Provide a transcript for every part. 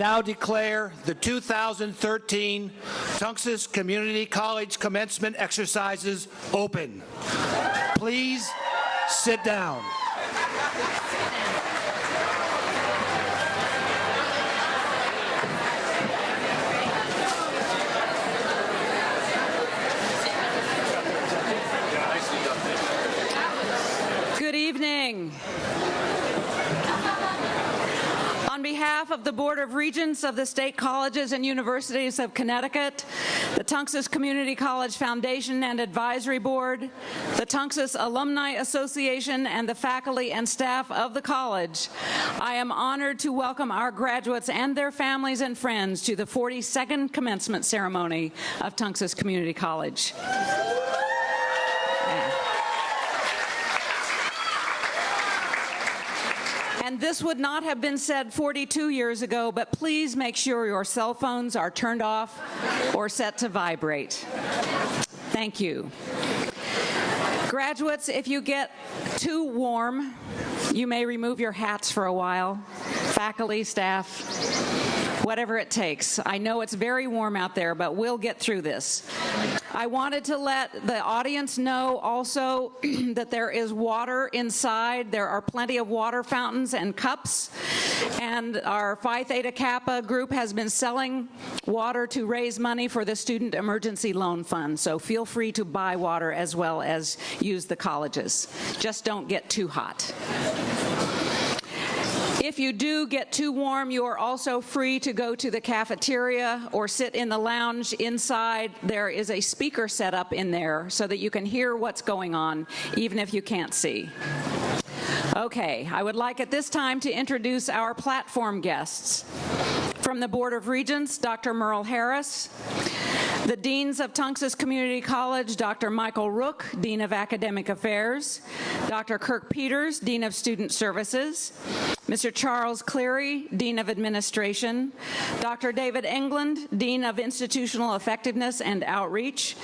now declare the 2013 Tunxis Community College commencement exercises open. Please sit down. Good evening. On behalf of the Board of Regents of the State Colleges and Universities of Connecticut, the Tunxis Community College Foundation and Advisory Board, the Tunxis Alumni Association, and the faculty and staff of the college, I am honored to welcome our graduates and their families and friends to the 42nd commencement ceremony of Tunxis Community College. And this would not have been said 42 years ago, but please make sure your cell phones are turned off or set to vibrate. Thank you. Graduates, if you get too warm, you may remove your hats for a while. Faculty, staff, whatever it takes. I know it's very warm out there, but we'll get through this. I wanted to let the audience know also that there is water inside. There are plenty of water fountains and cups, and our Phi Theta Kappa group has been selling water to raise money for the Student Emergency Loan Fund, so feel free to buy water as well as use the colleges. Just don't get too hot. If you do get too warm, you are also free to go to the cafeteria or sit in the lounge inside. There is a speaker set up in there so that you can hear what's going on, even if you can't see. Okay, I would like at this time to introduce our platform guests. From the Board of Regents, Dr. Merle Harris. The Deans of Tunxis Community College, Dr. Michael Rook, Dean of Academic Affairs, Dr. Kirk Peters, Dean of Student Services, Mr. Charles Cleary, Dean of Administration, Dr. David England, Dean of Institutional Effectiveness and Outreach,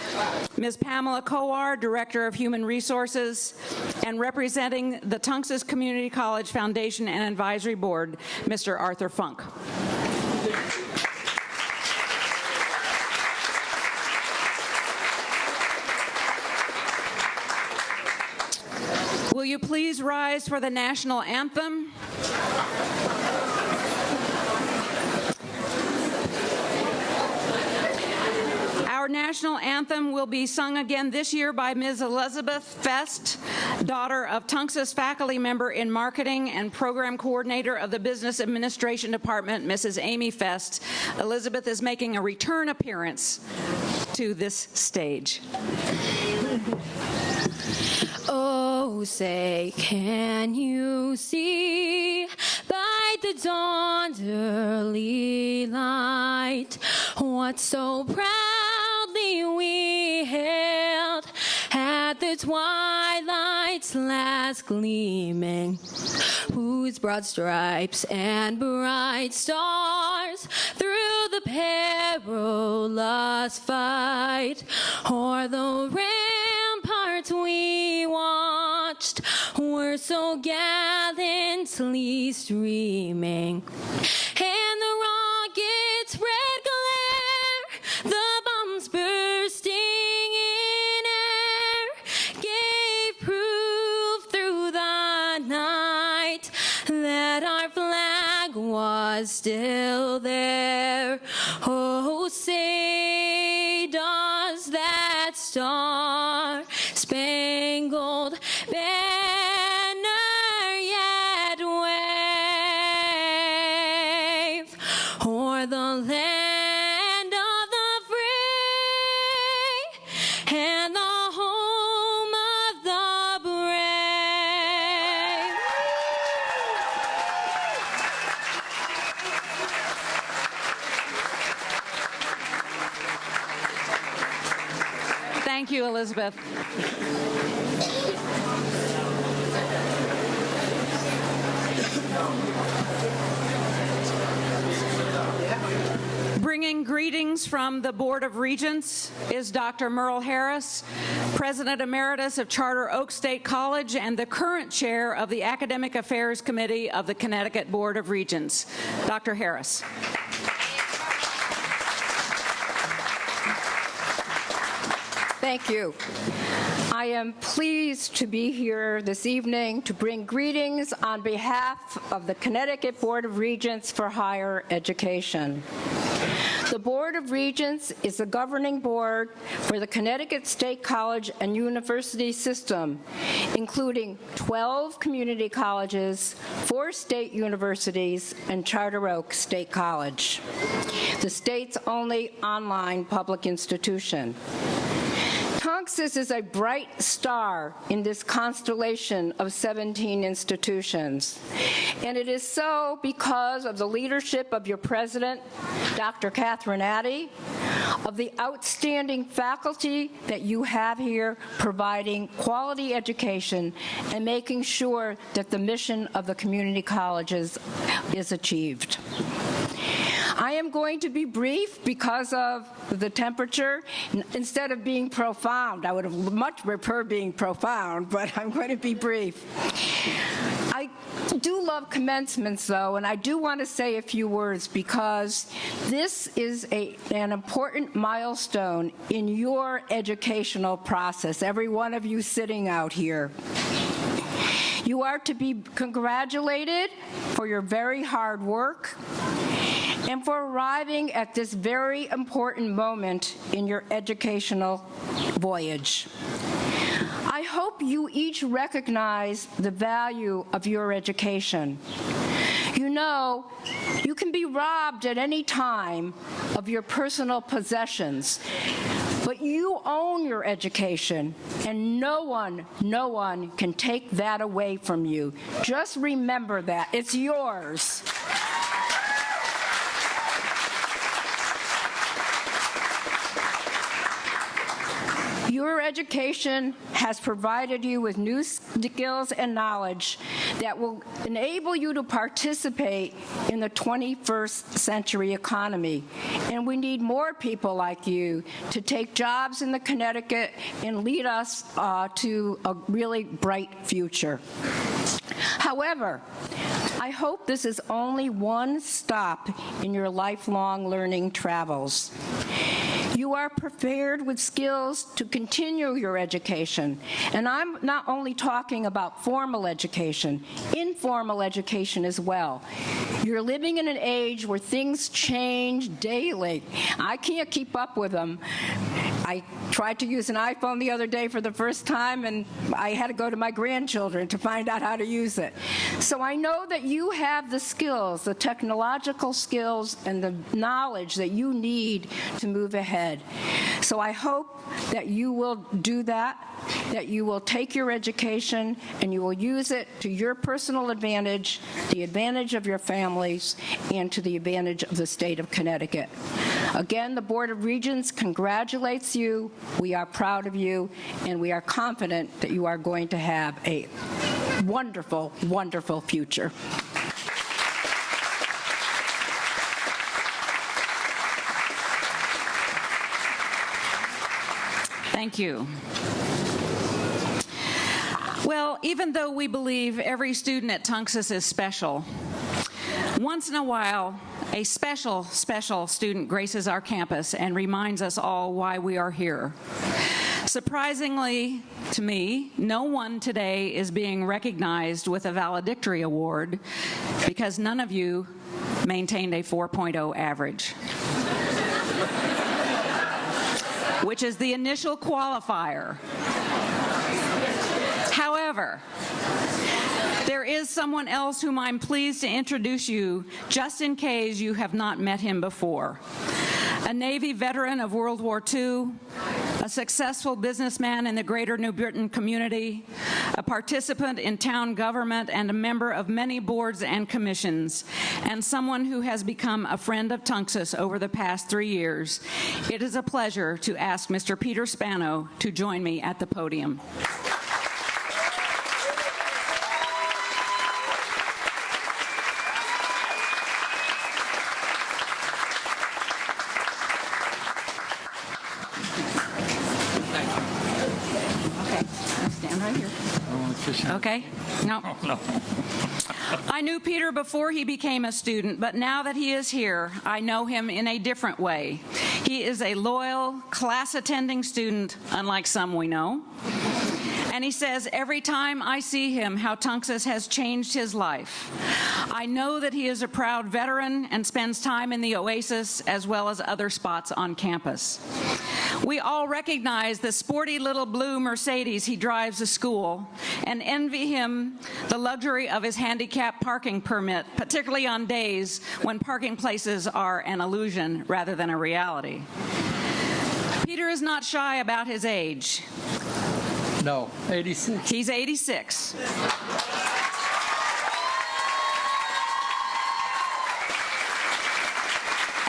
Ms. Pamela Kowar, Director of Human Resources, and representing the Tunxis Community College Foundation and Advisory Board, Mr. Arthur Funk. Will you please rise for the national anthem? Our national anthem will be sung again this year by Ms. Elizabeth Fest, daughter of Tunxis faculty member in marketing and program coordinator of the Business Administration Department, Mrs. Amy Fest. Elizabeth is making a return appearance to this stage. Oh, say, can you see by the dawn's early light what so proudly we hailed at the twilight's last gleaming, whose broad stripes and bright stars through the perilous fight o'er the ramparts we watched were so gallantly streaming, and the rocket's red glare, the bombs bursting in air, gave proof through the night that our flag was still there. Oh, say does that star-spangled banner yet wave o'er the land of the free and the home of the brave? Thank you, Elizabeth. Bringing greetings from the Board of Regents is Dr. Merle Harris, President Emeritus of Charter Oak State College and the current chair of the Academic Affairs Committee of the Connecticut Board of Regents. Dr. Harris. Thank you. I am pleased to be here this evening to bring greetings on behalf of the Connecticut Board of Regents for Higher Education. The Board of Regents is the governing board for the Connecticut State College and University system, including 12 community colleges, 4 state universities, and Charter Oak State College, the state's only online public institution. Tunxis is a bright star in this constellation of 17 institutions, and it is so because of the leadership of your president, Dr. Catherine Addy, of the outstanding faculty that you have here providing quality education and making sure that the mission of the community colleges is achieved. I am going to be brief because of the temperature. Instead of being profound, I would have much preferred being profound, but I'm going to be brief. I do love commencements, though, and I do want to say a few words because this is an important milestone in your educational process, every one of you sitting out here. You are to be congratulated for your very hard work and for arriving at this very important moment in your educational voyage. I hope you each recognize the value of your education. You know, you can be robbed at any time of your personal possessions, but you own your education, and no one can take that away from you. Just remember that. It's yours. Your education has provided you with new skills and knowledge that will enable you to participate in the 21st century economy. And we need more people like you to take jobs in the Connecticut and lead us to a really bright future. However, I hope this is only one stop in your lifelong learning travels. You are prepared with skills to continue your education. And I'm not only talking about formal education, informal education as well. You're living in an age where things change daily. I can't keep up with them. I tried to use an iPhone the other day for the first time, and I had to go to my grandchildren to find out how to use it. So I know that you have the skills, the technological skills, and the knowledge that you need to move ahead. So I hope that you will do that you will take your education and you will use it to your personal advantage, the advantage of your families, and to the advantage of the state of Connecticut. Again, the Board of Regents congratulates you. We are proud of you, and we are confident that you are going to have a wonderful, wonderful future. Thank you. Well, even though we believe every student at Tunxis is special, once in a while, a special student graces our campus and reminds us all why we are here. Surprisingly to me, no one today is being recognized with a valedictory award because none of you maintained a 4.0 average, which is the initial qualifier. However, there is someone else whom I'm pleased to introduce you, just in case you have not met him before. A Navy veteran of World War II, a successful businessman in the greater New Britain community, a participant in town government and a member of many boards and commissions, and someone who has become a friend of Tunxis over the past 3 years. It is a pleasure to ask Mr. Peter Spano to join me at the podium. Okay? No. I knew Peter before he became a student, but now that he is here, I know him in a different way. He is a loyal, class-attending student, unlike some we know. And he says, every time I see him, how Tunxis has changed his life. I know that he is a proud veteran and spends time in the Oasis as well as other spots on campus. We all recognize the sporty little blue Mercedes he drives to school and envy him the luxury of his handicapped parking permit, particularly on days when parking places are an illusion rather than a reality. Peter is not shy about his age. No, 86. He's 86.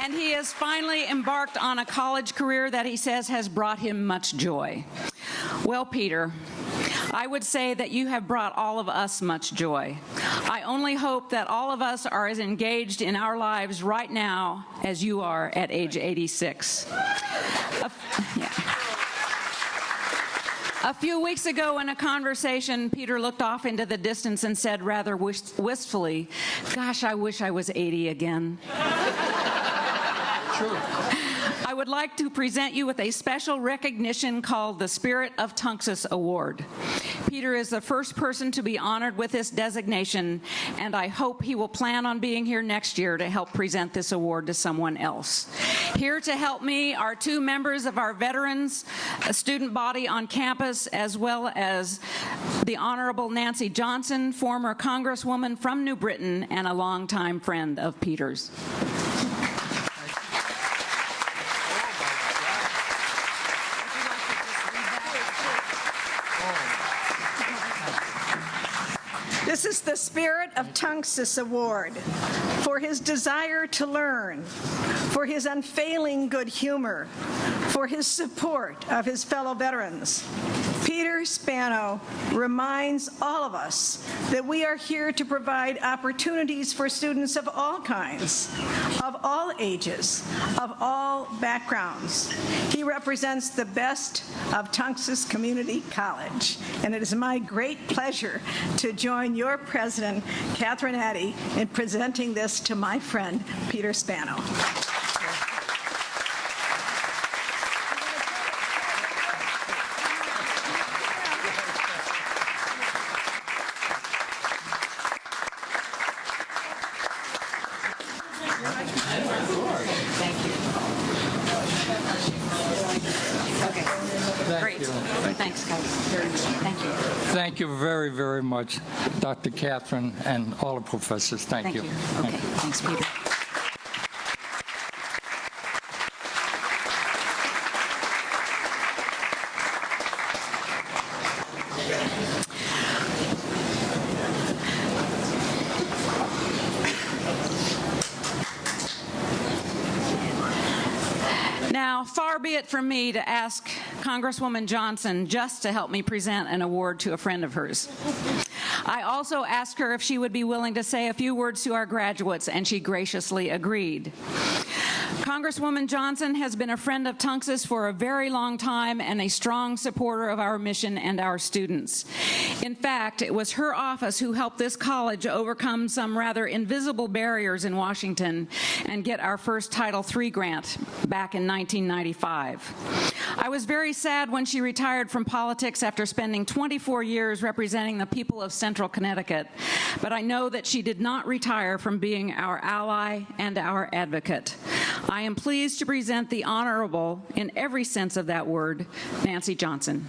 And he has finally embarked on a college career that he says has brought him much joy. Well, Peter, I would say that you have brought all of us much joy. I only hope that all of us are as engaged in our lives right now as you are at age 86. A few weeks ago in a conversation, Peter looked off into the distance and said rather wistfully, "Gosh, I wish I was 80 again." True. I would like to present you with a special recognition called the Spirit of Tunxis Award. Peter is the first person to be honored with this designation, and I hope he will plan on being here next year to help present this award to someone else. Here to help me are two members of our veterans student body on campus, as well as the Honorable Nancy Johnson, former Congresswoman from New Britain and a longtime friend of Peter's. This is the Spirit of Tunxis Award for his desire to learn, for his unfailing good humor, for his support of his fellow veterans. Peter Spano reminds all of us that we are here to provide opportunities for students of all kinds, of all ages, of all backgrounds. He represents the best of Tunxis Community College, and it is my great pleasure to join your president, Catherine Addy, in presenting this to my friend, Peter Spano. Great. Thanks, guys. Very much. Thank you. Thank you very, very much, Dr. Catherine and all the professors. Thank you. Okay. Thanks, Peter. Now, far be it from me to ask Congresswoman Johnson just to help me present an award to a friend of hers. I also asked her if she would be willing to say a few words to our graduates, and she graciously agreed. Congresswoman Johnson has been a friend of Tunxis for a very long time and a strong supporter of our mission and our students. In fact, it was her office who helped this college overcome some rather invisible barriers in Washington and get our first Title III grant back in 1995. I was very sad when she retired from politics after spending 24 years representing the people of Central Connecticut, but I know that she did not retire from being our ally and our advocate. I am pleased to present the Honorable, in every sense of that word, Nancy Johnson.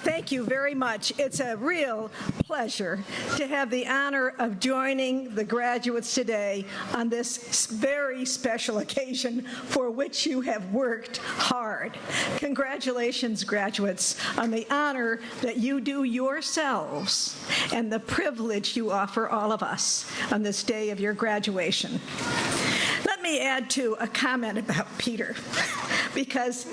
Thank you very much. It's a real pleasure to have the honor of joining the graduates today on this very special occasion for which you have worked hard. Congratulations, graduates, on the honor that you do yourselves and the privilege you offer all of us on this day of your graduation. Let me add, too, a comment about Peter. because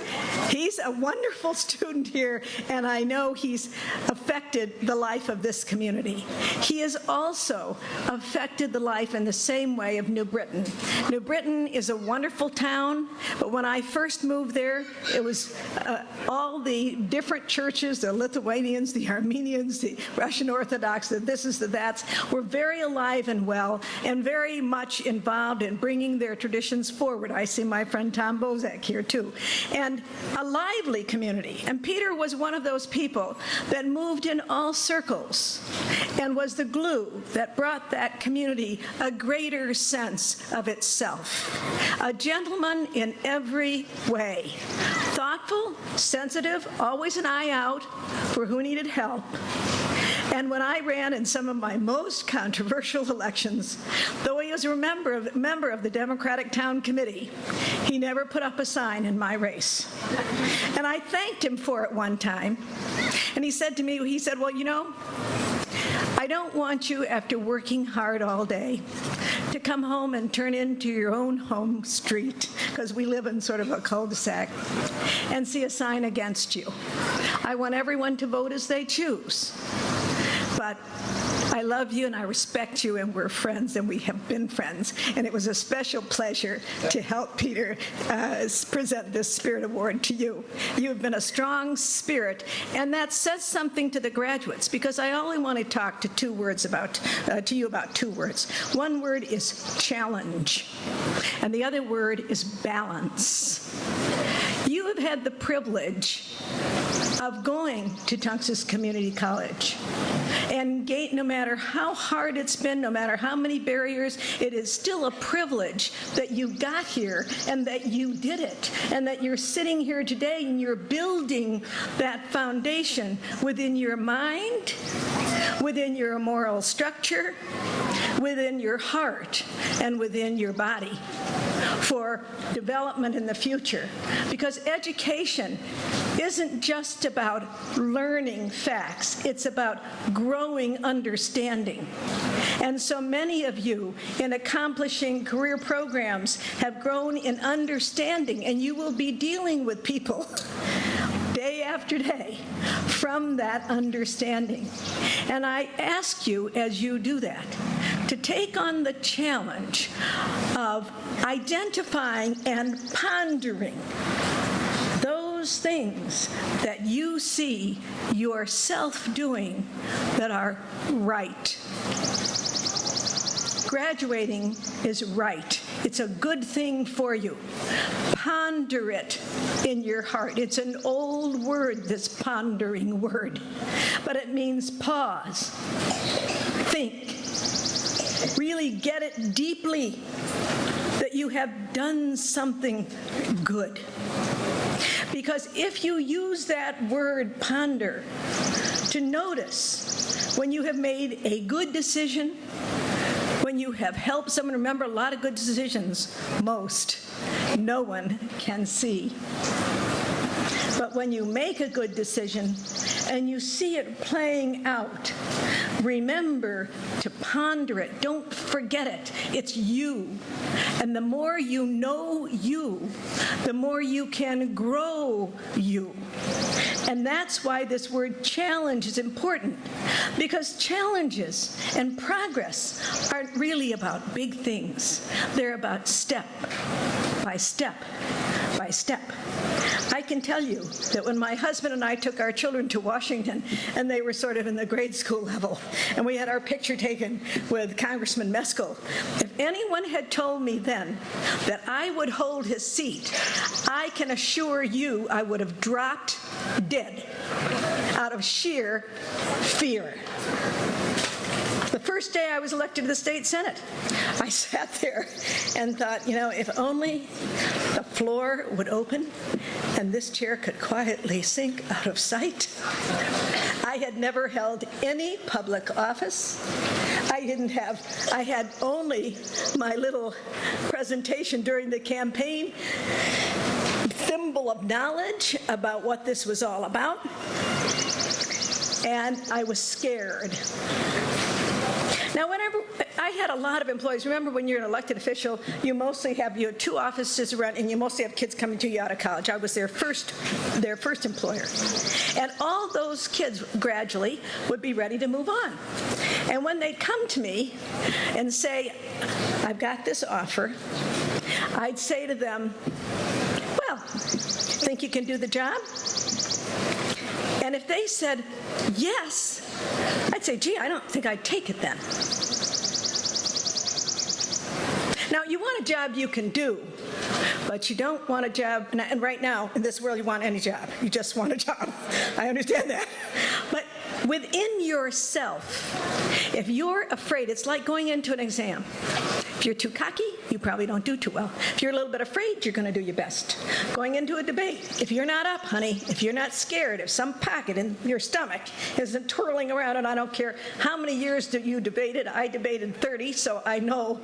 he's a wonderful student here, and I know he's affected the life of this community. He has also affected the life in the same way of New Britain. New Britain is a wonderful town, but when I first moved there, it was all the different churches, the Lithuanians, the Armenians, the Russian Orthodox, the this is the that's, were very alive and well and very much involved in bringing their traditions forward. I see my friend Tom Bozak here too. And a lively community. And Peter was one of those people that moved in all circles and was the glue that brought that community a greater sense of itself. A gentleman in every way. Thoughtful, sensitive, always an eye out for who needed help. And when I ran in some of my most controversial elections, though he was a member of the Democratic Town Committee, he never put up a sign in my race. And I thanked him for it one time. And he said to me, well, you know, I don't want you, after working hard all day, to come home and turn into your own home street, because we live in sort of a cul-de-sac, and see a sign against you. I want everyone to vote as they choose. But I love you and I respect you, and we're friends, and we have been friends. And it was a special pleasure to help Peter present this Spirit Award to you. You have been a strong spirit, and that says something to the graduates, because I only want to talk to you about two words. One word is challenge, and the other word is balance. You have had the privilege of going to Tunxis Community College. And no matter how hard it's been, no matter how many barriers, it is still a privilege that you got here and that you did it, and that you're sitting here today and you're building that foundation within your mind, within your moral structure, within your heart, and within your body for development in the future. Because education isn't just about learning facts, it's about growing understanding. And so many of you in accomplishing career programs have grown in understanding, and you will be dealing with people day after day from that understanding. And I ask you, as you do that, to take on the challenge of identifying and pondering those things that you see yourself doing that are right. Graduating is right. It's a good thing for you. Ponder it in your heart. It's an old word, this pondering word, but it means pause, think, really get it deeply that you have done something good. Because if you use that word ponder to notice when you have made a good decision, when you have helped someone, remember, a lot of good decisions, no one can see. But when you make a good decision and you see it playing out, remember to ponder it. Don't forget it. It's you. And the more you know you, the more you can grow you. And that's why this word challenge is important, because challenges and progress aren't really about big things. They're about step by step by step. I can tell you that when my husband and I took our children to Washington, and they were sort of in the grade school level, and we had our picture taken with Congressman Meskel, if anyone had told me then that I would hold his seat, I can assure you I would have dropped dead out of sheer fear. The first day I was elected to the state Senate, I sat there and thought, if only the floor would open and this chair could quietly sink out of sight. I had never held any public office. I had only my little presentation during the campaign, thimble of knowledge about what this was all about. and I was scared. Now, whenever I had a lot of employees, remember when you're an elected official, you have 2 offices around, and you mostly have kids coming to you out of college. I was their first employer. And all those kids gradually would be ready to move on. And when they'd come to me and say, I've got this offer, I'd say to them, well, think you can do the job? And if they said yes, I'd say, gee, I don't think I'd take it then. Now, you want a job you can do, but you don't want a job, and right now, in this world, you want any job. You just want a job. I understand that. But within yourself, if you're afraid, it's like going into an exam. If you're too cocky, you probably don't do too well. If you're a little bit afraid, you're going to do your best. Going into a debate, if you're not up, honey, if you're not scared, if some pocket in your stomach isn't twirling around, and I don't care how many years that you debated, I debated 30, so I know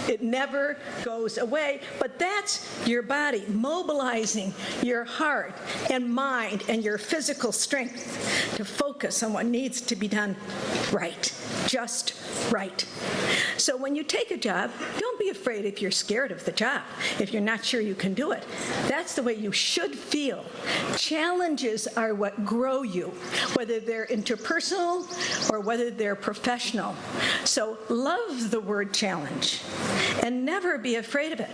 it never goes away, but that's your body mobilizing your heart and mind and your physical strength to focus on what needs to be done right, just right. So when you take a job, don't be afraid if you're scared of the job, if you're not sure you can do it. That's the way you should feel. Challenges are what grow you, whether they're interpersonal or whether they're professional. So love the word challenge and never be afraid of it.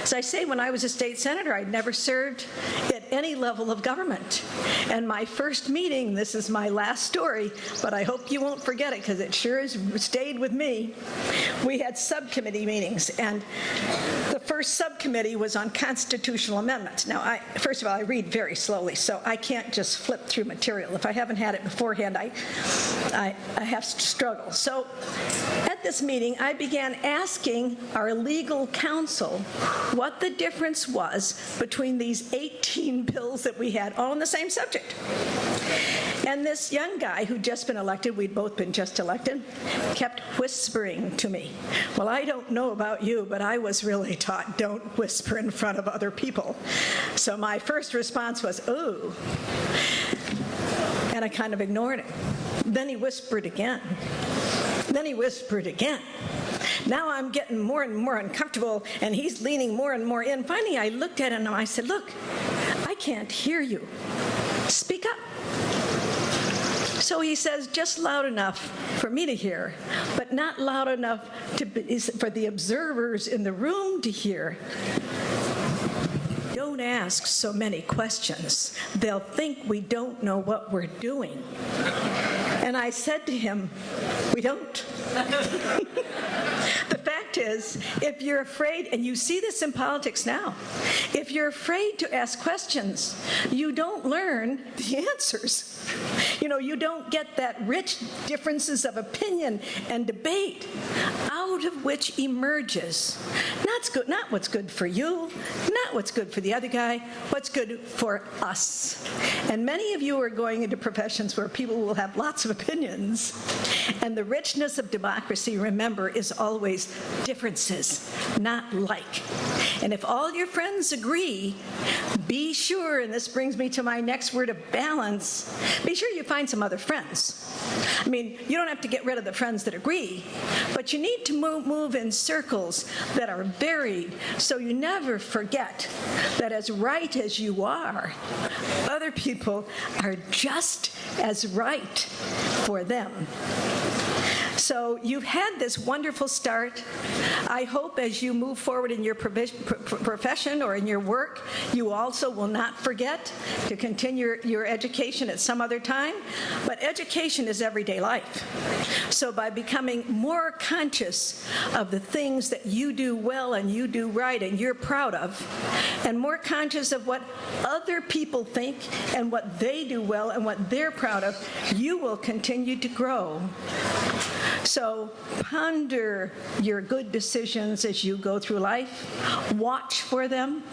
As I say, when I was a state senator, I'd never served at any level of government. And my first meeting, this is my last story, but I hope you won't forget it because it sure has stayed with me. We had subcommittee meetings, and the first subcommittee was on constitutional amendments. Now, first of all, I read very slowly, so I can't just flip through material. If I haven't had it beforehand, I have to struggle. So at this meeting, I began asking our legal counsel what the difference was between these 18 bills that we had, all on the same subject. And this young guy who'd just been elected, we'd both been just elected, kept whispering to me. Well, I don't know about you, but I was really taught don't whisper in front of other people. So my first response was, ooh. And I kind of ignored him. Then he whispered again. Then he whispered again. Now I'm getting more and more uncomfortable, and he's leaning more and more in. Finally, I looked at him and I said, look, I can't hear you. Speak up. So he says, just loud enough for me to hear, but not loud enough for the observers in the room to hear. Don't ask so many questions. They'll think we don't know what we're doing. And I said to him, we don't. The fact is, if you're afraid, and you see this in politics now, if you're afraid to ask questions, you don't learn the answers. You don't get that rich differences of opinion and debate out of which emerges not what's good for you, not what's good for the other guy, what's good for us. And many of you are going into professions where people will have lots of opinions. And the richness of democracy, remember, is always differences, not like. And if all your friends agree, be sure, and this brings me to my next word of balance, be sure you find some other friends. I mean, you don't have to get rid of the friends that agree, but you need to move in circles that are varied so you never forget that as right as you are, other people are just as right for them. So you've had this wonderful start. I hope as you move forward in your profession or in your work, you also will not forget to continue your education at some other time. But education is everyday life. So by becoming more conscious of the things that you do well and you do right and you're proud of, and more conscious of what other people think and what they do well and what they're proud of, you will continue to grow. So ponder your good decisions as you go through life. Watch for them.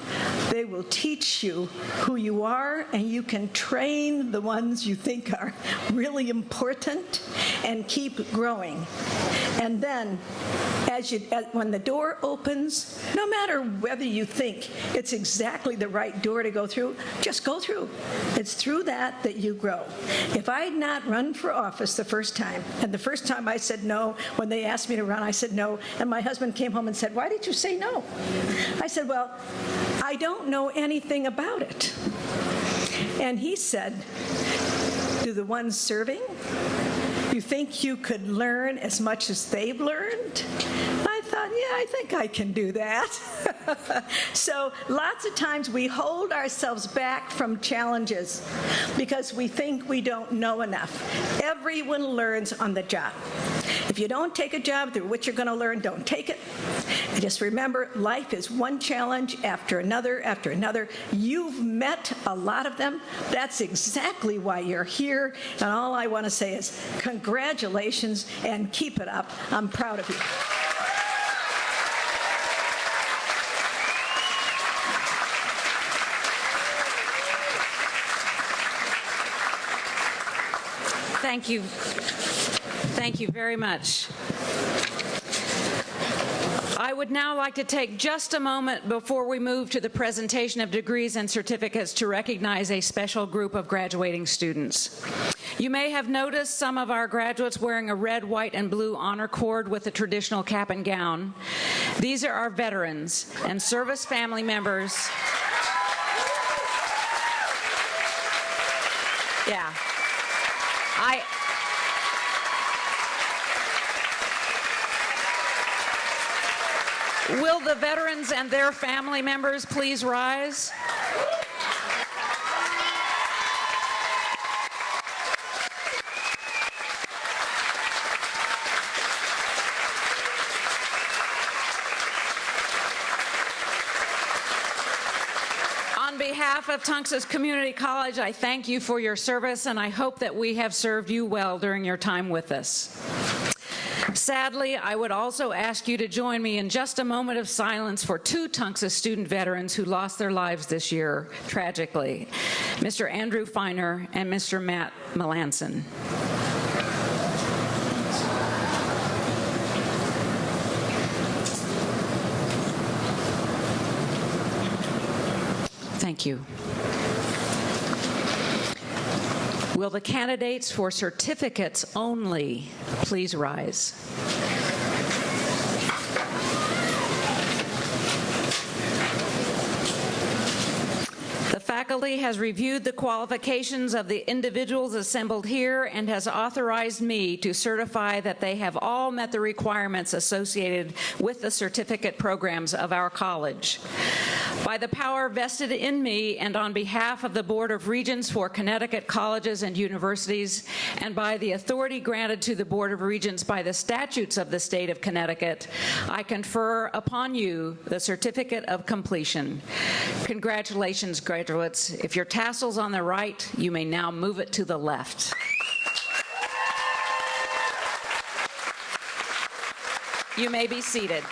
They will teach you who you are, and you can train the ones you think are really important and keep growing. And then, when the door opens, no matter whether you think it's exactly the right door to go through, just go through. It's through that you grow. If I had not run for office the first time, and the first time I said no, when they asked me to run, I said no, and my husband came home and said, "Why did you say no?" I said, "Well, I don't know anything about it." And he said, "Do the ones serving, you think you could learn as much as they've learned?" I thought, yeah, I think I can do that. So lots of times we hold ourselves back from challenges because we think we don't know enough. Everyone learns on the job. If you don't take a job through which you're going to learn, don't take it. And just remember, life is one challenge after another after another. You've met a lot of them. That's exactly why you're here. And all I want to say is congratulations and keep it up. I'm proud of you. Thank you. Thank you very much. I would now like to take just a moment before we move to the presentation of degrees and certificates to recognize a special group of graduating students. You may have noticed some of our graduates wearing a red, white, and blue honor cord with a traditional cap and gown. These are our veterans and service family members. Yeah. Will the veterans and their family members please rise? On behalf of Tunxis Community College, I thank you for your service, and I hope that we have served you well during your time with us. Sadly, I would also ask you to join me in just a moment of silence for two Tunxis student veterans who lost their lives this year, tragically, Mr. Andrew Feiner and Mr. Matt Melanson. Thank you. Will the candidates for certificates only please rise? The faculty has reviewed the qualifications of the individuals assembled here and has authorized me to certify that they have all met the requirements associated with the certificate programs of our college. By the power vested in me and on behalf of the Board of Regents for Connecticut colleges and universities, and by the authority granted to the Board of Regents by the statutes of the state of Connecticut, I confer upon you the certificate of completion. Congratulations, graduates. If your tassel's on the right, you may now move it to the left. You may be seated.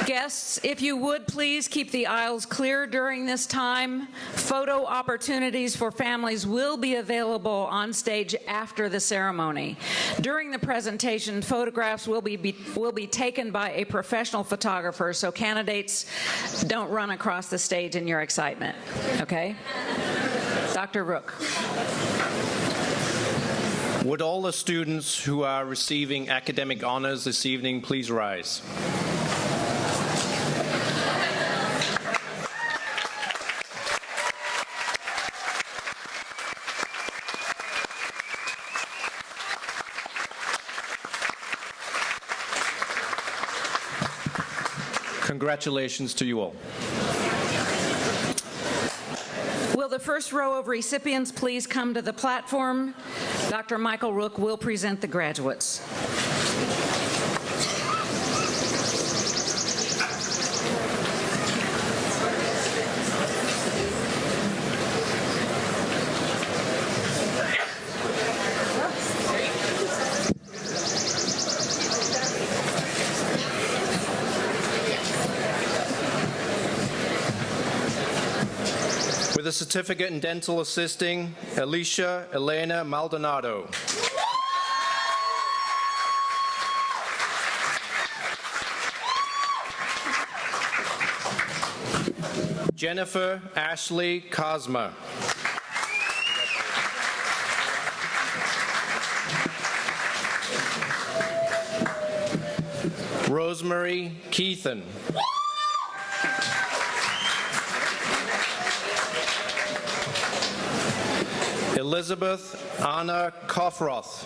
Guests, if you would please keep the aisles clear during this time. Photo opportunities for families will be available on stage after the ceremony. During the presentation, photographs will be taken by a professional photographer, so candidates don't run across the stage in your excitement, okay? Dr. Rook. Would all the students who are receiving academic honors this evening please rise? Congratulations to you all. Will the first row of recipients please come to the platform? Dr. Michael Rook will present the graduates. With a certificate in dental assisting, Alicia Elena Maldonado. Jennifer Ashley Cosma. Rosemary Keithan. Elizabeth Anna Koffroth.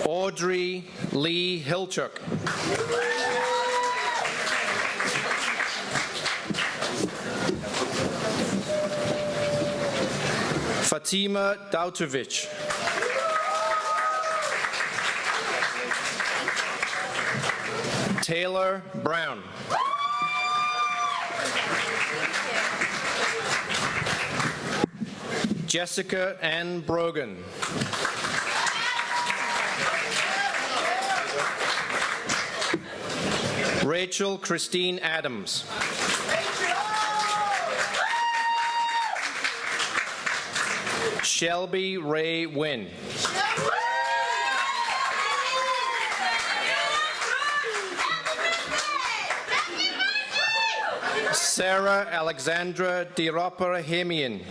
Audrey Lee Hilchuk. Fatima Dautovic. Taylor Brown. Jessica Ann Brogan. Rachel Christine Adams. Shelby Ray Wynn. Sarah Alexandra Diropara-Hemian.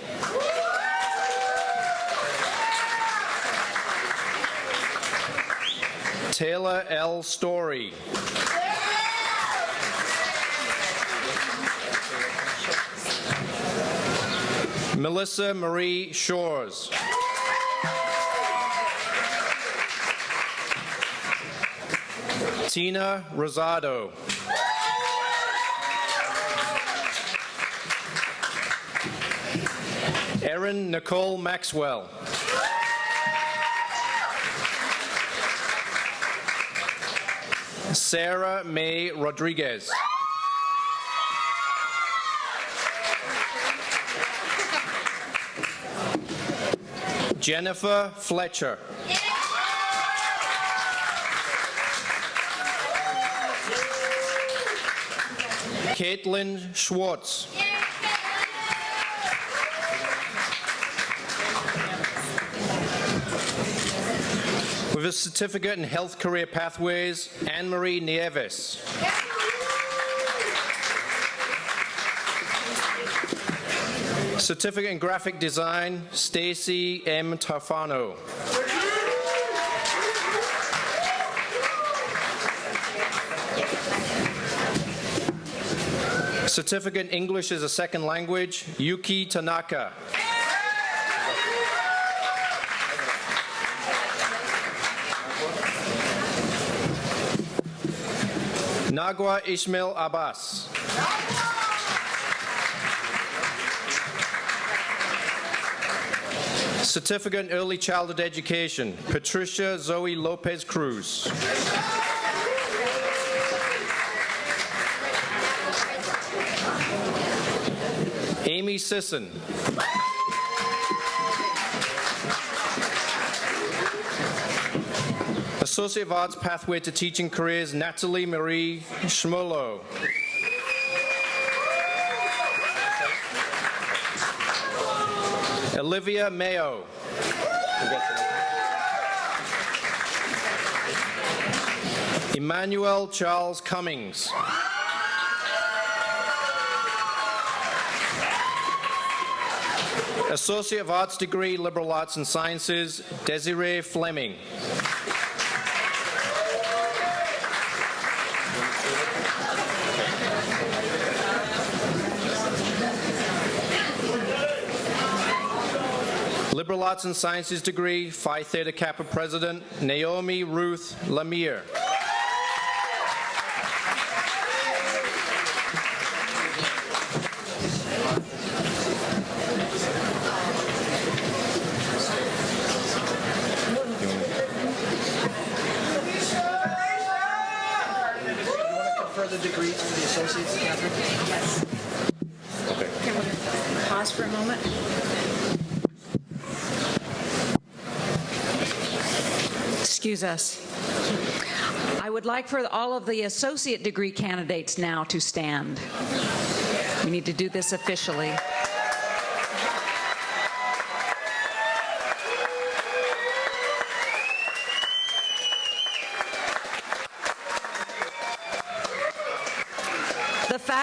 Taylor L. Story. Melissa Marie Shores. Tina Rosado. Erin Nicole Maxwell. Sarah May Rodriguez. Jennifer Fletcher. Caitlin Schwartz. With a certificate in Health Career Pathways, Anne-Marie Nieves. Certificate in Graphic Design, Stacy M. Tarfano. Certificate in English as a Second Language, Yuki Tanaka. Nagwa Ismail Abbas. Certificate in Early Childhood Education, Patricia Zoe Lopez Cruz. Amy Sisson. Associate of Arts Pathway to Teaching Careers, Natalie Marie Schmulo. Olivia Mayo. Emmanuel Charles Cummings. Associate of Arts degree, Liberal Arts and Sciences, Desiree Fleming. Liberal Arts and Sciences degree, Phi Theta Kappa President, Naomi Ruth Lemire. Further degrees for the associates, Catherine? Yes. Okay. Can we pause for a moment? Excuse us. I would like for all of the associate degree candidates now to stand. We need to do this officially.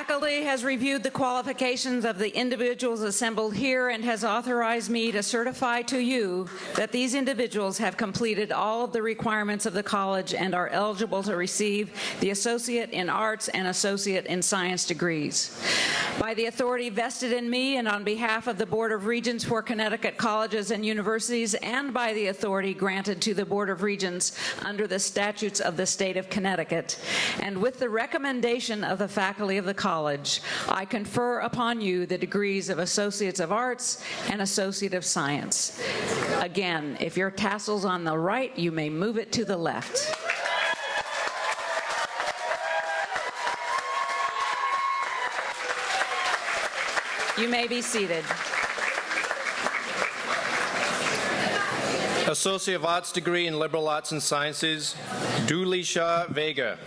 faculty has reviewed the qualifications of the individuals assembled here and has authorized me to certify to you that these individuals have completed all of the requirements of the college and are eligible to receive the Associate in Arts and Associate in Science degrees. By the authority vested in me and on behalf of the Board of Regents for Connecticut colleges and universities, and by the authority granted to the Board of Regents under the statutes of the state of Connecticut, and with the recommendation of the faculty of the college, I confer upon you the degrees of Associates of Arts and Associate of Science. Again, if your tassel's on the right, you may move it to the left. You may be seated. Associate of Arts degree in Liberal Arts and Sciences, Dulisha Vega.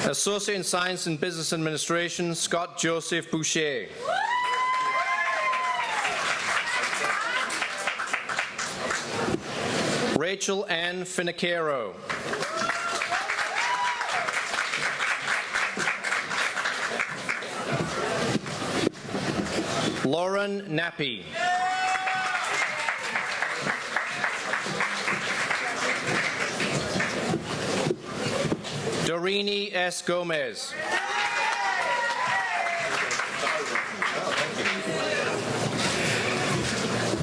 Associate in Science and Business Administration, Scott Joseph Boucher. Rachel Ann Finicaro. Lauren Nappy. Dorini S. Gomez.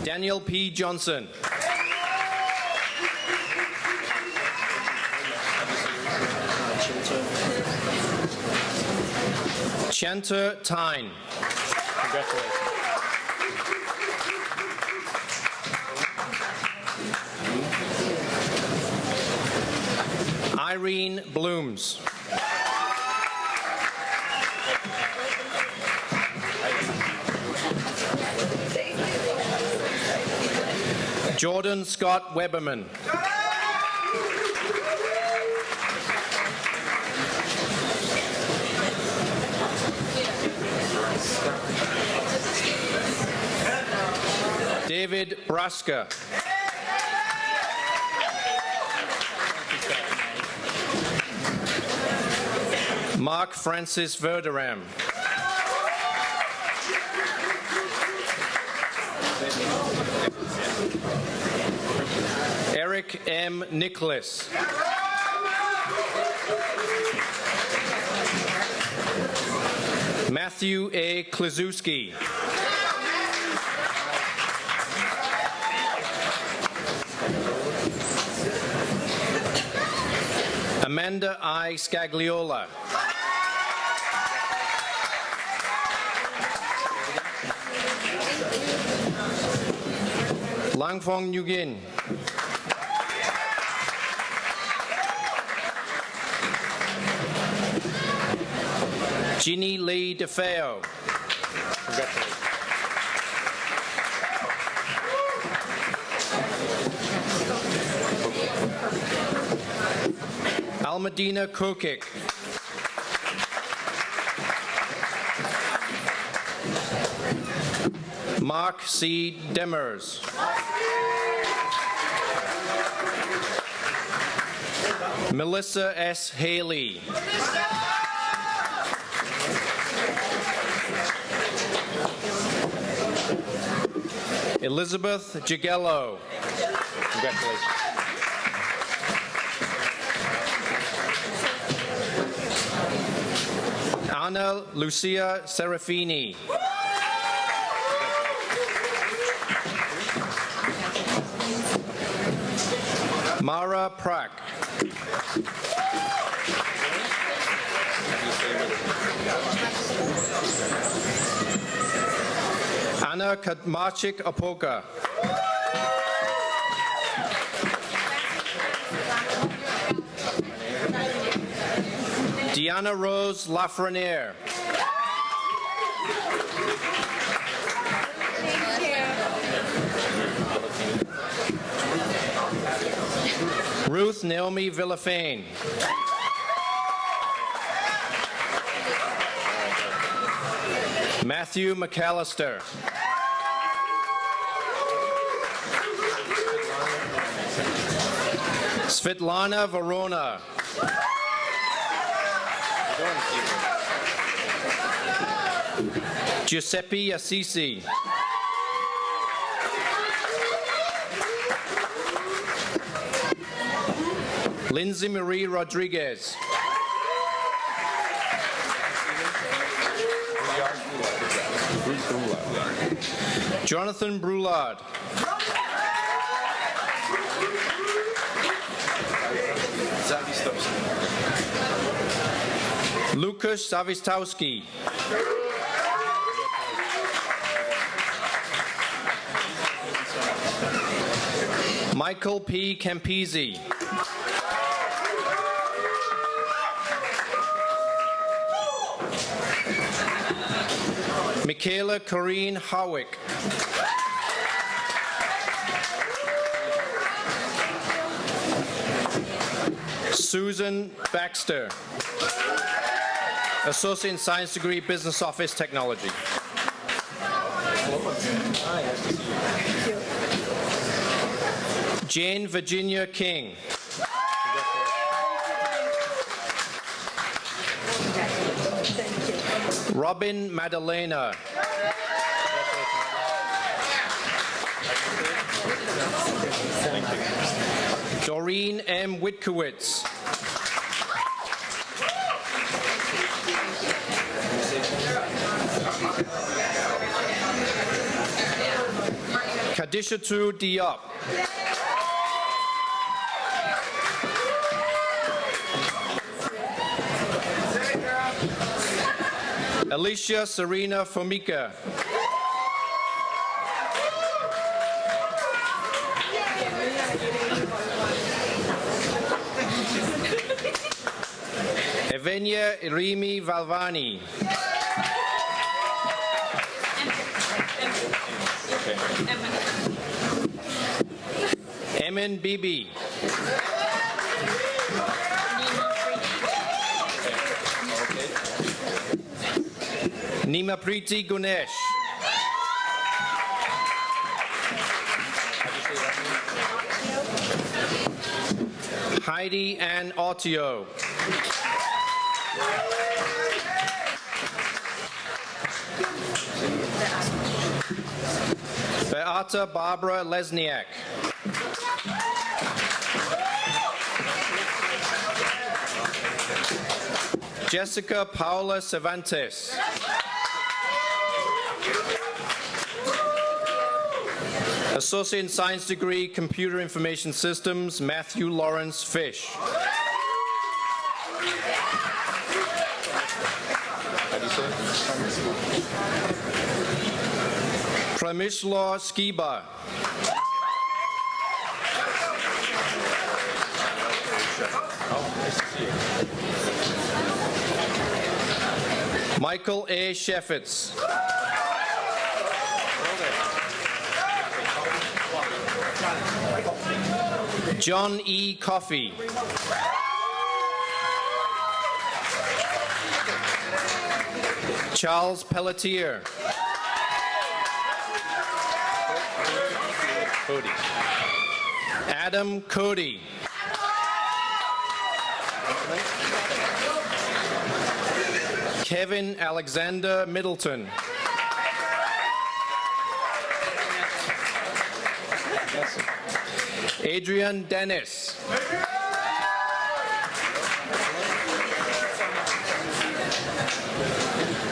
Daniel P. Johnson. Chanter Tyne. Congratulations. Irene Blooms. Jordan Scott Weberman. David Braska. Mark Francis Verderam. Eric M. Nicholas. Matthew A. Klazewski. Amanda I. Scagliola. Langfong Nguyen. Ginny Lee DeFeo. Almadina Kokik. Mark C. Demers. Melissa S. Haley. Elizabeth Jagello. Congratulations. Anna Lucia Serafini. Mara Prak. Anna Kadmachik Apoka. Deanna Rose Lafreniere. Ruth Naomi Villafane. Matthew McAllister. Svetlana Verona. Giuseppe Assisi. Lindsay Marie Rodriguez. Jonathan Brulard. Lukasz Zawistowski. Michael P. Campisi. Michaela Corrine Howick. Susan Baxter. Associate in Science degree, Business Office Technology. Jane Virginia King. Robin Madalena. Doreen M. Witkowitz. Kadishatu Diop. Alicia Serena Formica. Evenia Irimi Valvani. Emin Bibi. Nima Preeti Gunesh. Heidi Ann Autio. Beata Barbara Lesniak. Jessica Paula Cervantes. Associate in Science degree, Computer Information Systems, Matthew Lawrence Fish. Pramishla Skiba. Michael A. Sheffitz. John E. Coffey. Charles Pelletier. Cody. Adam Cody. Kevin Alexander Middleton. Adrian Dennis.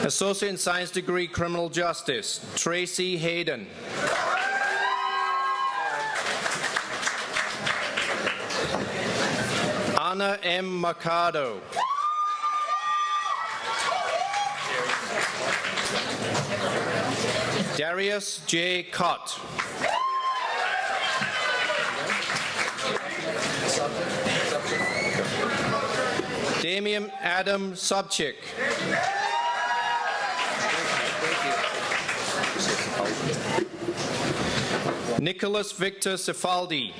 Associate in Science degree, Criminal Justice, Tracy Hayden. Anna M. Mercado. Darius J. Cott. Damian Adam Sobchik. Nicholas Victor Cefaldi.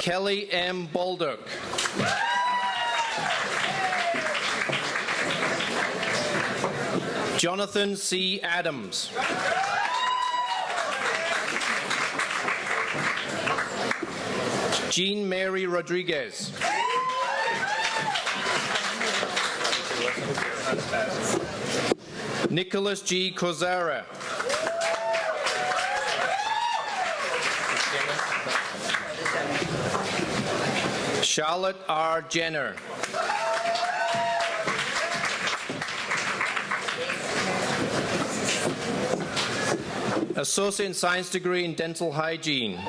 Kelly M. Baldock. Jonathan C. Adams. Jean Mary Rodriguez. Nicholas G. Kozara. Charlotte R. Jenner. Associate in Science degree in Dental Hygiene.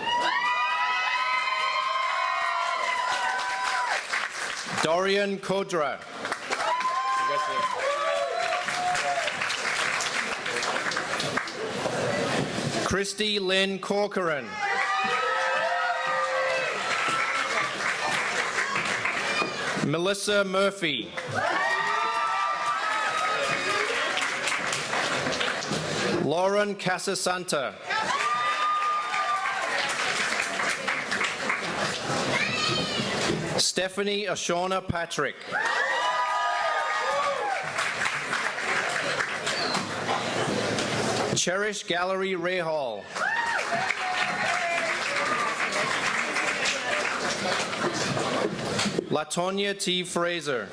Dorian Kodra. Christy Lynn Corcoran. Melissa Murphy. Lauren Casasanta. Stephanie Ashona Patrick. Cherish Gallery Rahal. Latonya T. Fraser.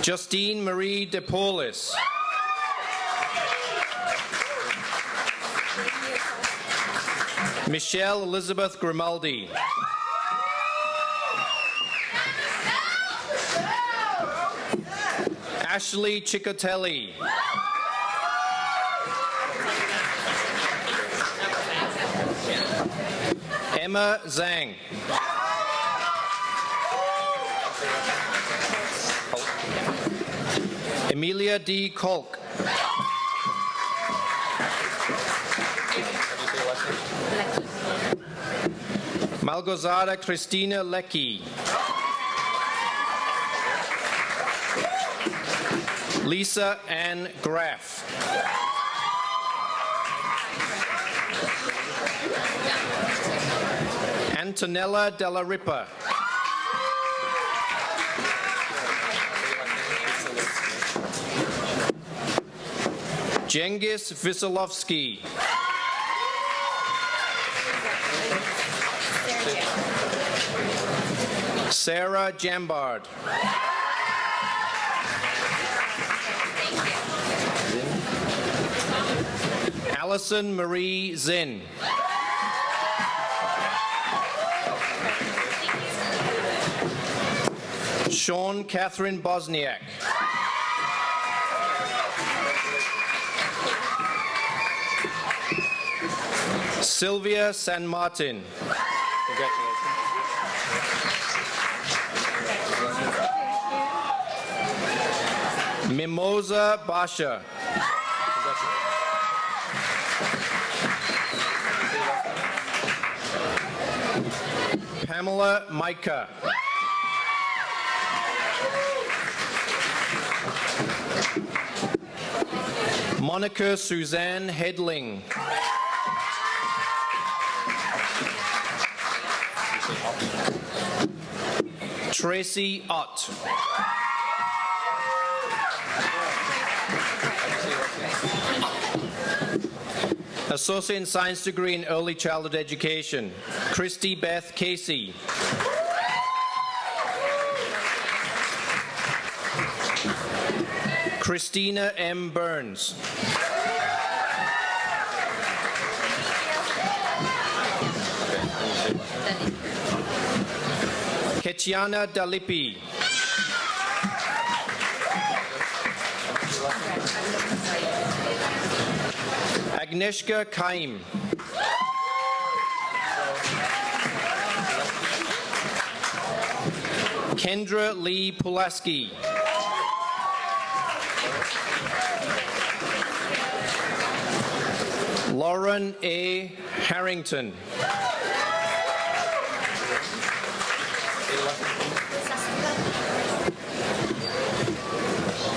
Justine Marie DePaulis. Michelle Elizabeth Grimaldi. Ashley Chicotelli. Emma Zhang. Emilia D. Kolk. Malgozada Christina Leckie. Lisa Ann Graff. Antonella Della Ripa. Jengis Visolovsky. Sarah Jambard. Allison Marie Zinn. Sean Catherine Bosniak. Sylvia San Martin. Mimosa Basha. Pamela Micah. Monica Suzanne Hedling. Tracy Ott. Associate in Science degree in Early Childhood Education, Christy Beth Casey. Christina M. Burns. Ketchiana Dalipi. Agnieszka Kaim. Kendra Lee Pulaski. Lauren A. Harrington.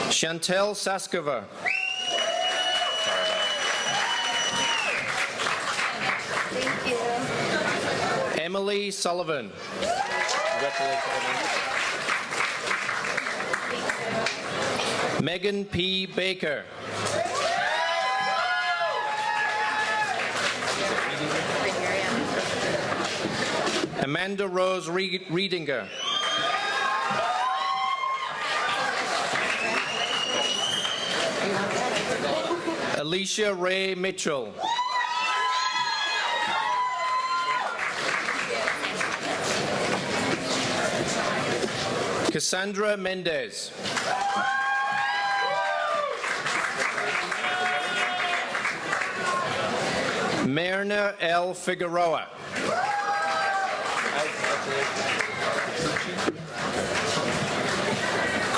Chantel Saskova. Emily Sullivan. Megan P. Baker. Amanda Rose Riedinger. Alicia Ray Mitchell. Cassandra Mendez. Myrna L. Figueroa.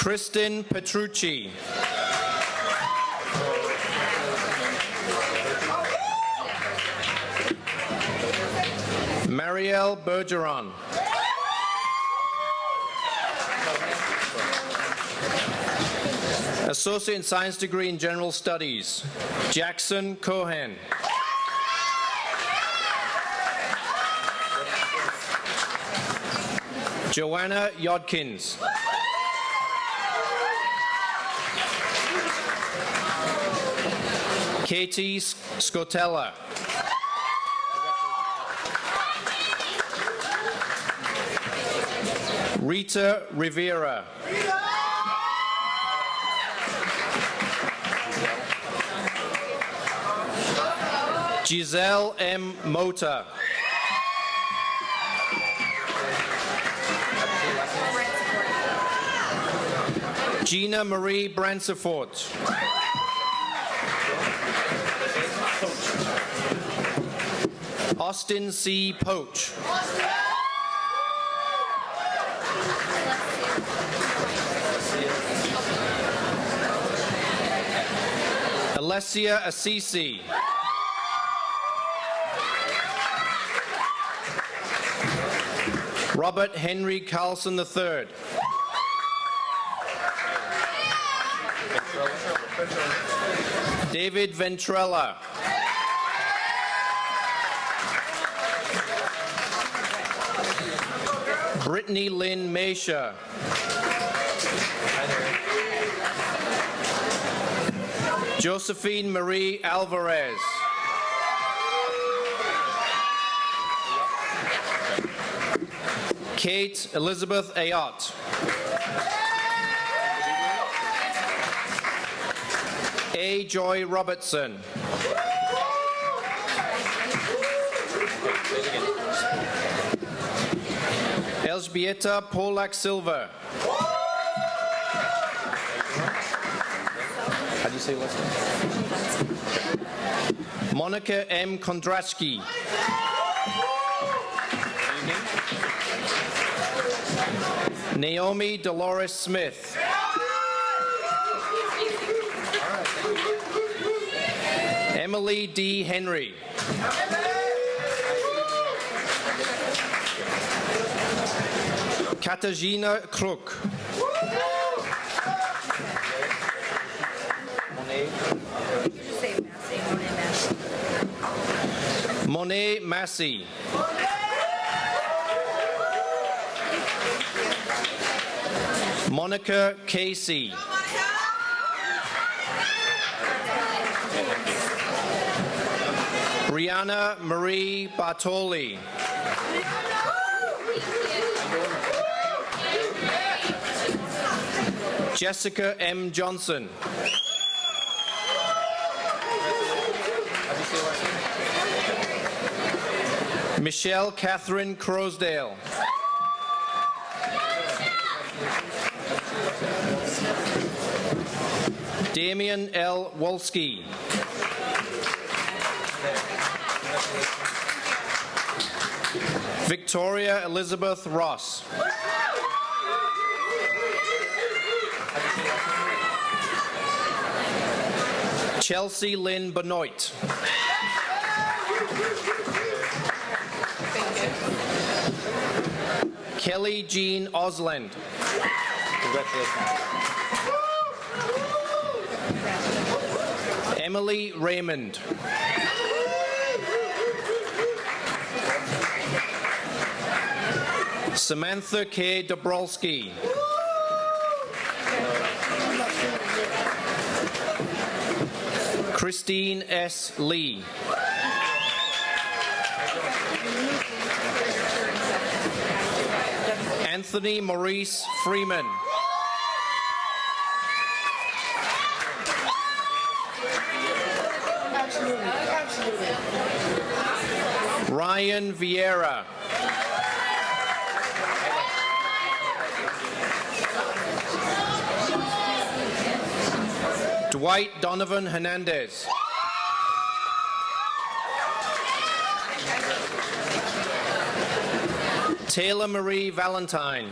Kristen Petrucci. Marielle Bergeron. Associate in Science degree in General Studies, Jackson Cohen. Joanna Yodkins. Katie Scotella. Rita Rivera. Giselle M. Mota. Gina Marie Bransford. Austin C. Poach. Alessia Assisi. Robert Henry Carlson III. David Ventrella. Brittany Lynn Meisha. Josephine Marie Alvarez. Kate Elizabeth Ayotte. A. Joy Robertson. Elżbieta Polak Silva. How do you say last name? Monica M. Kondratsky. Naomi Dolores Smith. Emily D. Henry. Katarzyna Kruk. Monet Massey. Monica Casey. Brianna Marie Bartoli. Jessica M. Johnson. Michelle Catherine Crosdale. Damian L. Wolski. Victoria Elizabeth Ross. Chelsea Lynn Benoit. Kelly Jean Osland. Congratulations. Emily Raymond. Samantha K. Dabrowski. Christine S. Lee. Anthony Maurice Freeman. Ryan Vieira. Dwight Donovan Hernandez. Taylor Marie Valentine.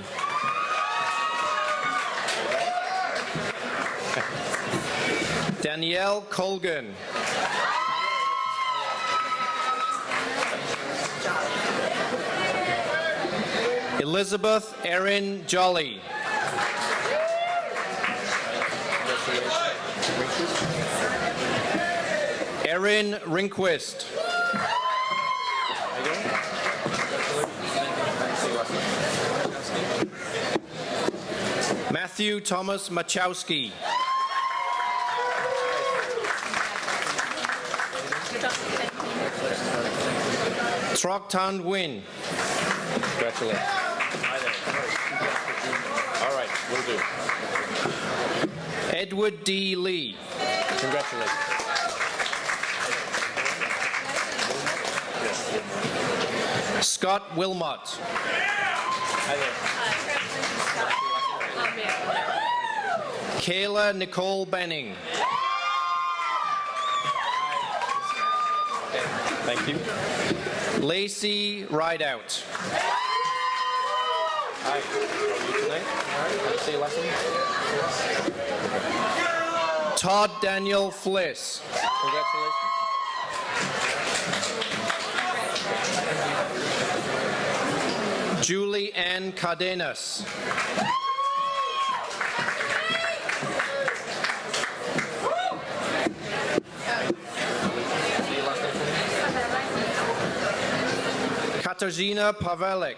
Danielle Colgan. Elizabeth Erin Jolly. Erin Rinquist. Matthew Thomas Machowski. Troctan Win. Congratulations. All right, will do. Edward D. Lee. Congratulations. Scott Wilmot. Kayla Nicole Benning. Thank you. Lacey Rideout. Hi, how are you tonight? All right, want to say a lesson? Todd Daniel Fliss. Congratulations. Julie Ann Cardenas. Katarzyna Pawelik.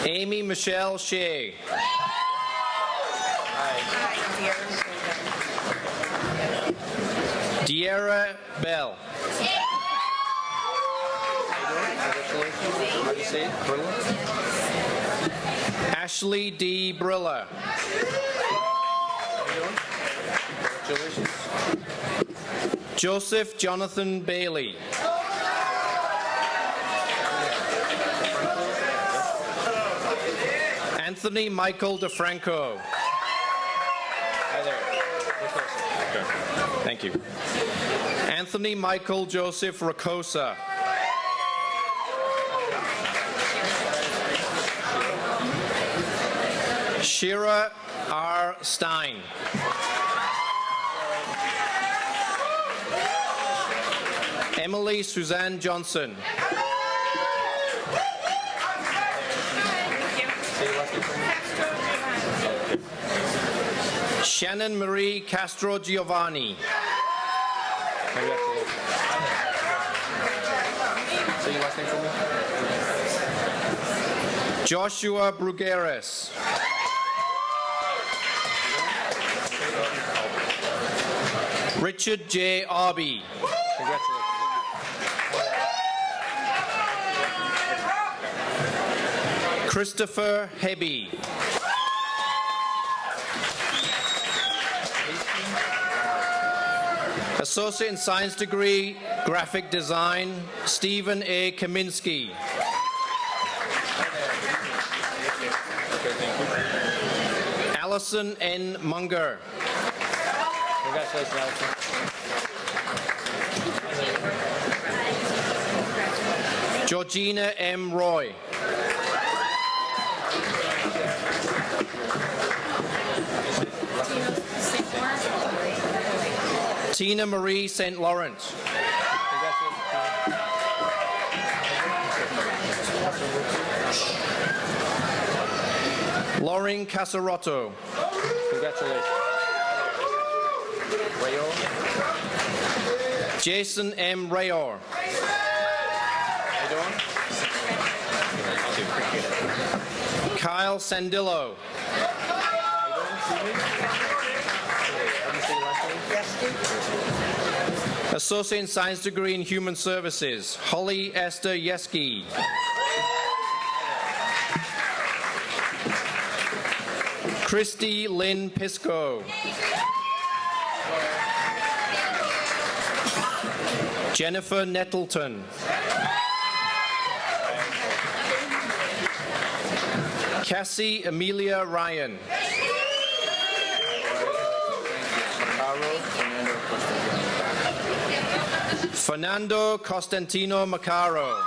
Amy Michelle Shea. De'Ara Bell. How do you say it? Brilla? Ashley D. Brilla. Congratulations. Joseph Jonathan Bailey. Anthony Michael DeFranco. Hi there. Okay. Thank you. Anthony Michael Joseph Rakosa. Shira R. Stein. Emily Suzanne Johnson. Shannon Marie Castro Giovanni. Congratulations. Say your last name for me. Joshua Brugueres. Richard J. Arby. Congratulations. Christopher Hebby. Associate in Science degree, Graphic Design, Stephen A. Kaminsky. Allison N. Munger. Congratulations, Allison. Georgina M. Roy. Tina Marie St. Laurent. Lauren Casarotto. Congratulations. Rayor. Jason M. Rayor. How you doing? Kyle Sandillo. Associate in Science degree in Human Services, Holly Esther Yeski. Christy Lynn Pisco. Jennifer Nettleton. Cassie Amelia Ryan. Fernando Costantino Macaro.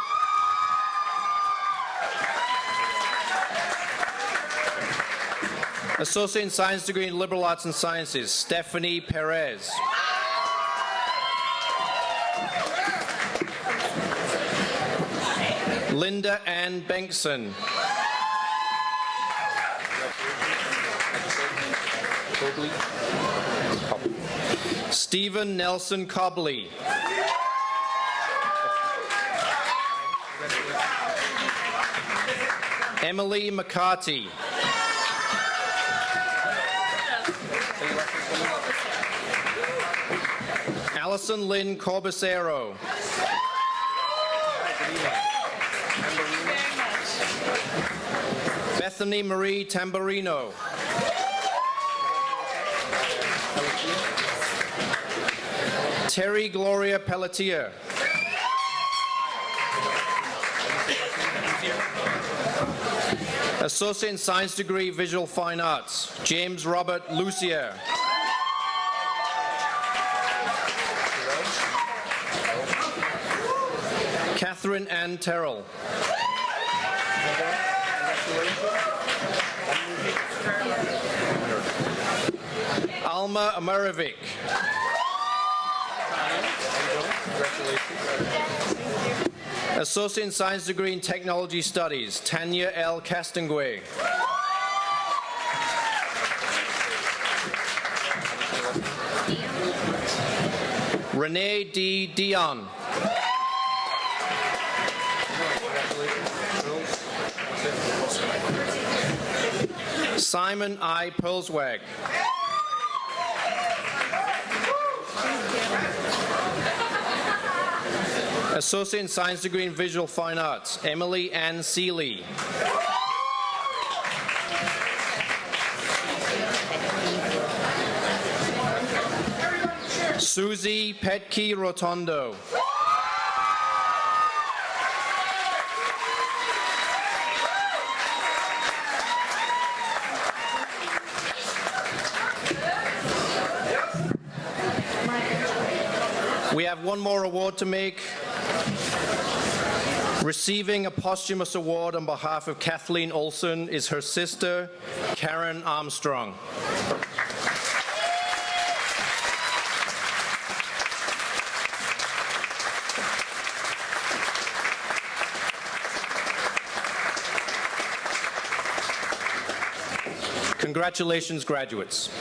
Associate in Science degree in Liberal Arts and Sciences, Stephanie Perez. Linda Ann Bengtson. Stephen Nelson Cobley. Emily McCarty. Allison Lynn Corbacero. Bethany Marie Tamburino. Terry Gloria Pelletier. Associate in Science degree, Visual Fine Arts, James Robert Lucier. Catherine Ann Terrell. Alma Amarovic. Associate in Science degree in Technology Studies, Tanya L. Castangue. Renee D. Dion. Simon I. Perlswag. Associate in Science degree in Visual Fine Arts, Emily Ann Seeley. Susie Petke Rotondo. We have one more award to make. Receiving a posthumous award on behalf of Kathleen Olson is her sister, Karen Armstrong. Congratulations, graduates.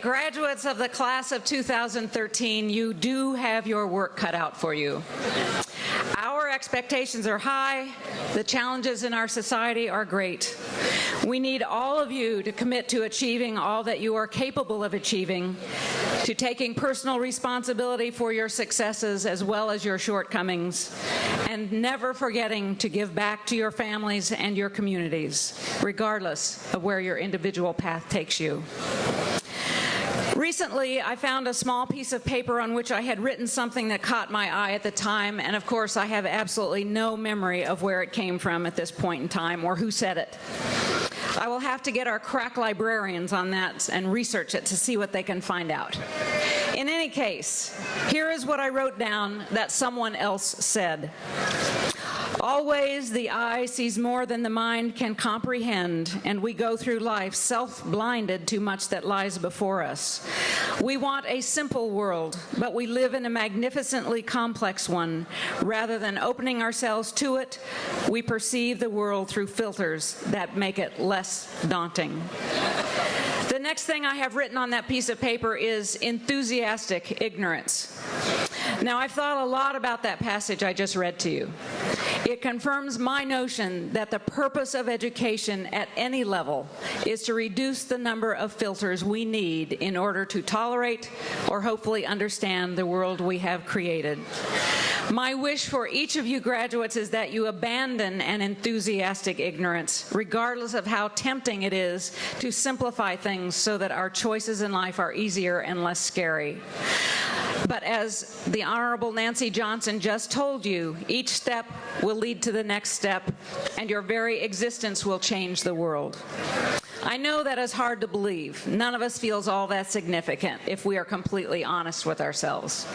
Graduates of the class of 2013, you do have your work cut out for you. Our expectations are high. The challenges in our society are great. We need all of you to commit to achieving all that you are capable of achieving, to taking personal responsibility for your successes as well as your shortcomings, and never forgetting to give back to your families and your communities, regardless of where your individual path takes you. Recently, I found a small piece of paper on which I had written something that caught my eye at the time, and of course I have absolutely no memory of where it came from at this point in time or who said it. I will have to get our crack librarians on that and research it to see what they can find out. In any case, here is what I wrote down that someone else said. Always the eye sees more than the mind can comprehend, and we go through life self-blinded to much that lies before us. We want a simple world, but we live in a magnificently complex one. Rather than opening ourselves to it, we perceive the world through filters that make it less daunting. The next thing I have written on that piece of paper is enthusiastic ignorance. Now, I've thought a lot about that passage I just read to you. It confirms my notion that the purpose of education at any level is to reduce the number of filters we need in order to tolerate or hopefully understand the world we have created. My wish for each of you graduates is that you abandon an enthusiastic ignorance, regardless of how tempting it is to simplify things so that our choices in life are easier and less scary. But as the Honorable Nancy Johnson just told you, each step will lead to the next step, and your very existence will change the world. I know that is hard to believe. None of us feels all that significant if we are completely honest with ourselves.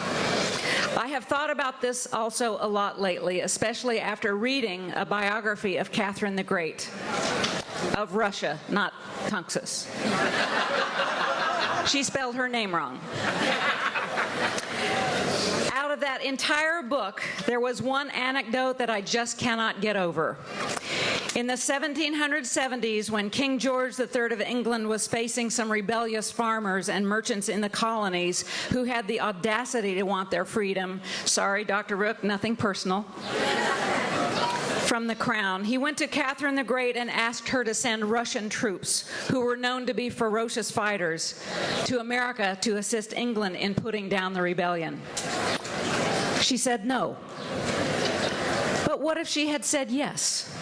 I have thought about this also a lot lately, especially after reading a biography of Catherine the Great, of Russia, not Tunxis. She spelled her name wrong. Out of that entire book, there was one anecdote that I just cannot get over. In the 1770s, when King George III of England was facing some rebellious farmers and merchants in the colonies who had the audacity to want their freedom, sorry, Dr. Rook, nothing personal, from the crown, he went to Catherine the Great and asked her to send Russian troops, who were known to be ferocious fighters, to America to assist England in putting down the rebellion. She said no. But what if she had said yes?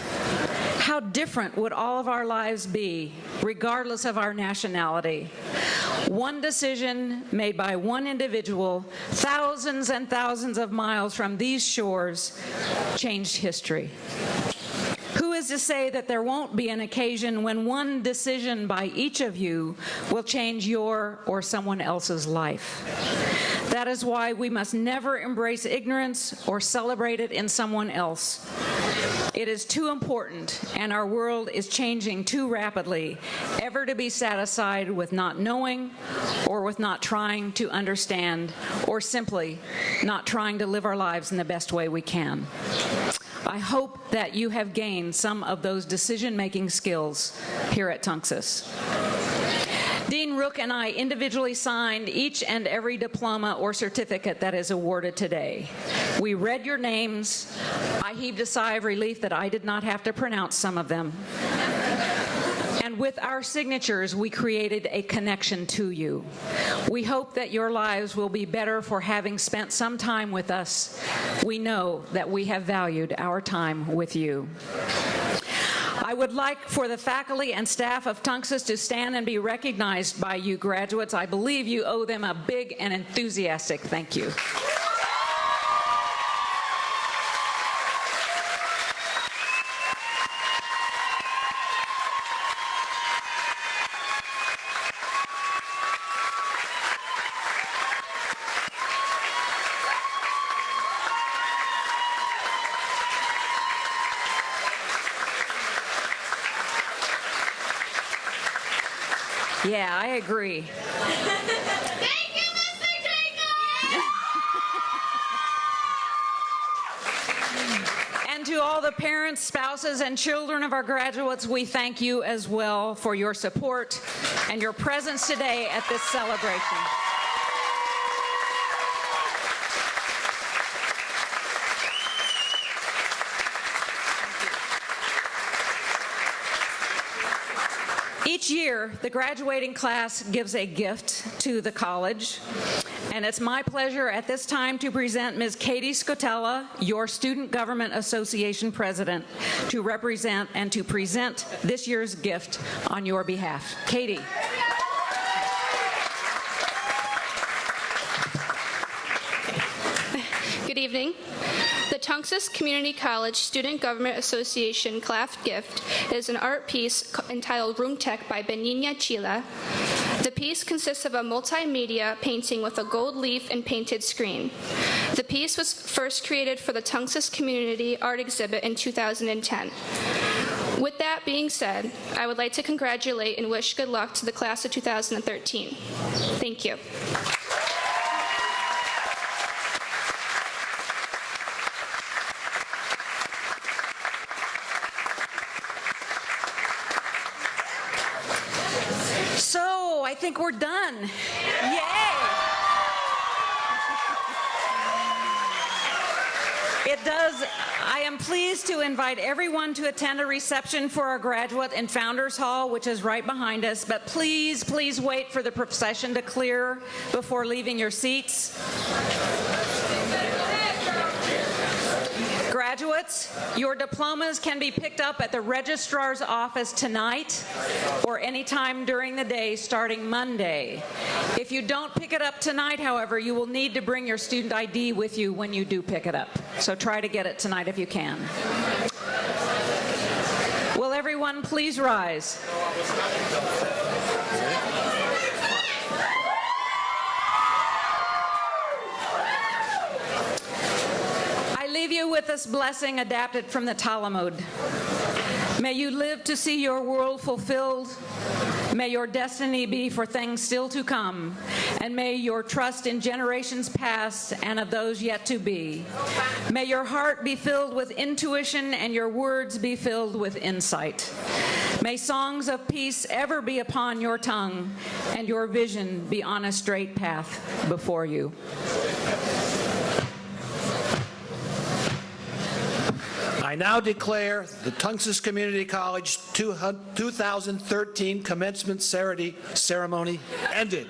How different would all of our lives be, regardless of our nationality? One decision made by one individual, thousands and thousands of miles from these shores, changed history. Who is to say that there won't be an occasion when one decision by each of you will change your or someone else's life? That is why we must never embrace ignorance or celebrate it in someone else. It is too important, and our world is changing too rapidly, ever to be satisfied with not knowing or with not trying to understand or simply not trying to live our lives in the best way we can. I hope that you have gained some of those decision-making skills here at Tunxis. Dean Rook and I individually signed each and every diploma or certificate that is awarded today. We read your names. I heaved a sigh of relief that I did not have to pronounce some of them. And with our signatures, we created a connection to you. We hope that your lives will be better for having spent some time with us. We know that we have valued our time with you. I would like for the faculty and staff of Tunxis to stand and be recognized by you graduates. I believe you owe them a big and enthusiastic thank you. Yeah, I agree. Thank you, Mr. Jacob! And to all the parents, spouses, and children of our graduates, we thank you as well for your support and your presence today at this celebration. Each year, the graduating class gives a gift to the college, and it's my pleasure at this time to present Ms. Katie Scotella, your Student Government Association President, to represent and to present this year's gift on your behalf. Katie. Good evening. The Tunxis Community College Student Government Association Class Gift is an art piece entitled Room Tech by Benigna Chila. The piece consists of a multimedia painting with a gold leaf and painted screen. The piece was first created for the Tunxis Community Art Exhibit in 2010. With that being said, I would like to congratulate and wish good luck to the class of 2013. Thank you. So I think we're done. Yay! I am pleased to invite everyone to attend a reception for our graduate in Founders Hall, which is right behind us. But please, please wait for the procession to clear before leaving your seats. Graduates, your diplomas can be picked up at the registrar's office tonight or anytime during the day starting Monday. If you don't pick it up tonight, however, you will need to bring your student ID with you when you do pick it up. So try to get it tonight if you can. Will everyone please rise? Leave you with this blessing adapted from the Talmud. May you live to see your world fulfilled. May your destiny be for things still to come. And may your trust in generations past and of those yet to be. May your heart be filled with intuition and your words be filled with insight. May songs of peace ever be upon your tongue and your vision be on a straight path before you. I now declare the Tunxis Community College 2013 commencement ceremony ended.